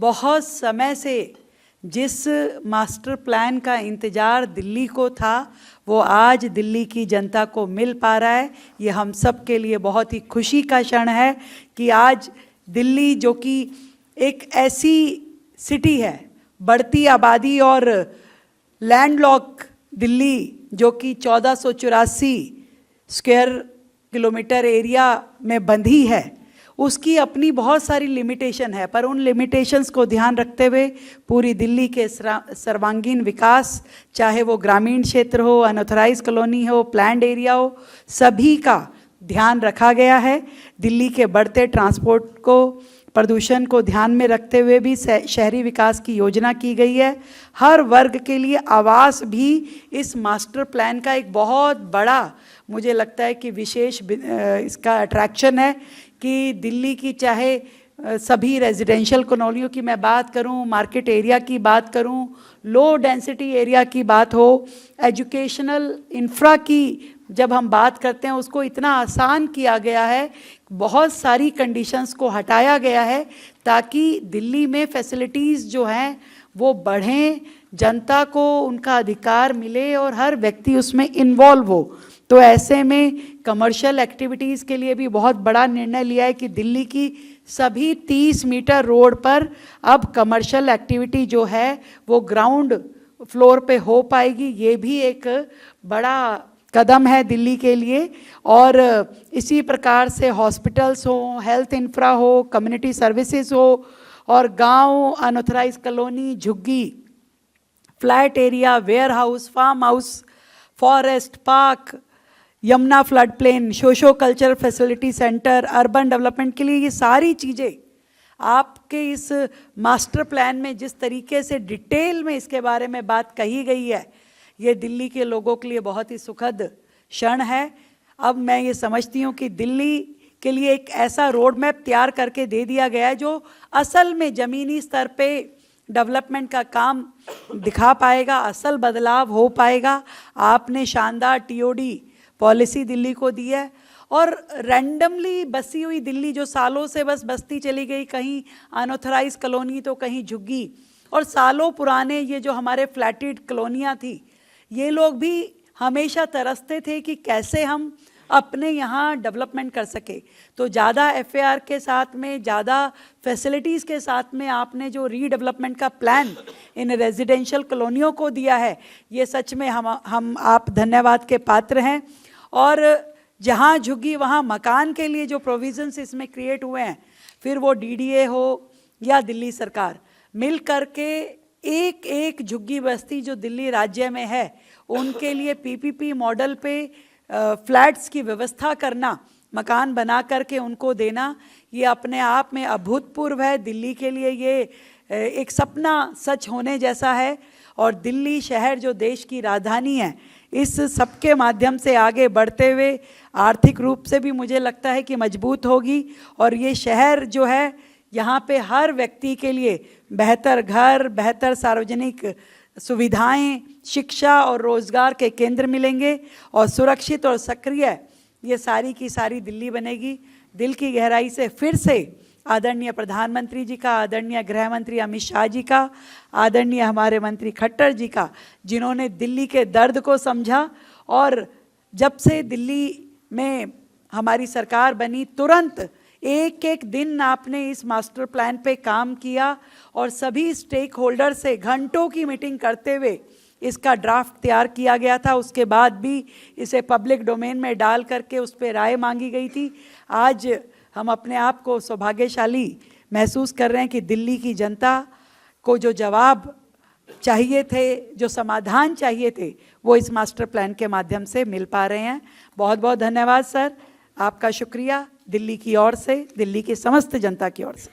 बहुत समय से जिस मास्टर प्लान का इंतज़ार दिल्ली को था वो आज दिल्ली की जनता को मिल पा रहा है। ये हम सब के लिए बहुत ही खुशी का क्षण है कि आज दिल्ली, जो कि एक ऐसी सिटी है, बढ़ती आबादी और लैंडलॉक दिल्ली, जो कि 1484 स्क्वायर किलोमीटर एरिया में बंधी है, उसकी अपनी बहुत सारी लिमिटेशन है। पर उन लिमिटेशंस को ध्यान रखते हुए पूरी दिल्ली के सर्वांगीण विकास, चाहे वो ग्रामीण क्षेत्र हो, अनऑथराइज कॉलोनी हो, प्लैंड एरिया हो, सभी का ध्यान रखा गया है। दिल्ली के बढ़ते ट्रांसपोर्ट को, प्रदूषण को ध्यान में रखते हुए भी शहरी विकास की योजना की गई है। हर वर्ग के लिए आवास भी इस मास्टर प्लान का एक बहुत बड़ा, मुझे लगता है कि विशेष इसका अट्रैक्शन है कि दिल्ली की चाहे सभी रेजिडेंशियल कॉलोनियों की मैं बात करूं, मार्केट एरिया की बात करूं, लो डेंसिटी एरिया की बात हो, एजुकेशनल इंफ्रा की जब हम बात करते हैं, उसको इतना आसान किया गया है, बहुत सारी कंडीशंस को हटाया गया है ताकि दिल्ली में फैसिलिटीज़ जो हैं वो बढ़ें, जनता को उनका अधिकार मिले और हर व्यक्ति उसमें इन्वॉल्व हो। तो ऐसे में कमर्शियल एक्टिविटीज़ के लिए भी बहुत बड़ा निर्णय लिया है कि दिल्ली की सभी 30 मीटर रोड पर अब कमर्शियल एक्टिविटी जो है वो ग्राउंड फ्लोर पे हो पाएगी। ये भी एक बड़ा कदम है दिल्ली के लिए। और इसी प्रकार से हॉस्पिटल्स हो, हेल्थ इंफ्रा हो, कम्युनिटी सर्विसेज हो, और गांव, अनऑथराइज कॉलोनी, झुग्गी, flat area, warehouse, farm house, forest, park, Yamuna flood plain, socio culture facility centre, urban development के लिए ये सारी चीज़ें आपके इस मास्टर प्लान में जिस तरीके से डिटेल में इसके बारे में बात कही गई है, ये दिल्ली के लोगों के लिए बहुत ही सुखद क्षण है। अब मैं ये समझती हूँ कि दिल्ली के लिए एक ऐसा रोड मैप तैयार करके दे दिया गया है जो असल में ज़मीनी स्तर पे डेवलपमेंट का काम दिखा पाएगा, असल बदलाव हो पाएगा। आपने शानदार टीओडी पॉलिसी दिल्ली को दी है और रैंडमली बसी हुई दिल्ली जो सालों से बस बसती चली गई, कहीं अनऑथराइज कॉलोनी तो कहीं झुग्गी, और सालों पुराने ये जो हमारे फ्लैटेड कॉलोनियाँ थी, ये लोग भी हमेशा तरसते थे कि कैसे हम अपने यहाँ डेवलपमेंट कर सके। तो ज़्यादा एफएआर के साथ में, ज़्यादा फैसिलिटीज़ के साथ में आपने जो रीडेवलपमेंट का प्लान इन रेजिडेंशियल कॉलोनियों को दिया है, ये सच में हम आप धन्यवाद के पात्र हैं। और जहाँ झुग्गी वहाँ मकान के लिए जो प्रोविजंस इसमें क्रिएट हुए हैं, फिर वो डीडीए हो या दिल्ली सरकार मिल करके एक एक झुग्गी बस्ती जो दिल्ली राज्य में है उनके लिए पीपीपी मॉडल पे फ्लैट्स की व्यवस्था करना, मकान बना करके उनको देना, ये अपने आप में अभूतपूर्व है। दिल्ली के लिए ये एक सपना सच होने जैसा है। और दिल्ली शहर जो देश की राजधानी है, इस सबके माध्यम से आगे बढ़ते हुए आर्थिक रूप से भी मुझे लगता है कि मजबूत होगी। और ये शहर जो है, यहाँ पे हर व्यक्ति के लिए बेहतर घर, बेहतर सार्वजनिक सुविधाएं, शिक्षा और रोज़गार के केंद्र मिलेंगे और सुरक्षित और सक्रिय ये सारी की सारी दिल्ली बनेगी। दिल की गहराई से फिर से आदरणीय प्रधानमंत्री जी का, आदरणीय गृह मंत्री अमित शाह जी का, आदरणीय हमारे मंत्री खट्टर जी का, जिन्होंने दिल्ली के दर्द को समझा और जब से दिल्ली में हमारी सरकार बनी तुरंत एक एक दिन आपने इस मास्टर प्लान पे काम किया और सभी स्टेक होल्डर से घंटों की मीटिंग करते हुए इसका ड्राफ्ट तैयार किया गया था। उसके बाद भी इसे पब्लिक डोमेन में डाल करके उस पर राय मांगी गई थी। आज हम अपने आप को सौभाग्यशाली महसूस कर रहे हैं कि दिल्ली की जनता को जो जवाब चाहिए थे, जो समाधान चाहिए थे, वो इस मास्टर प्लान के माध्यम से मिल पा रहे हैं। बहुत बहुत धन्यवाद सर, आपका शुक्रिया दिल्ली की ओर से, दिल्ली की समस्त जनता की ओर से।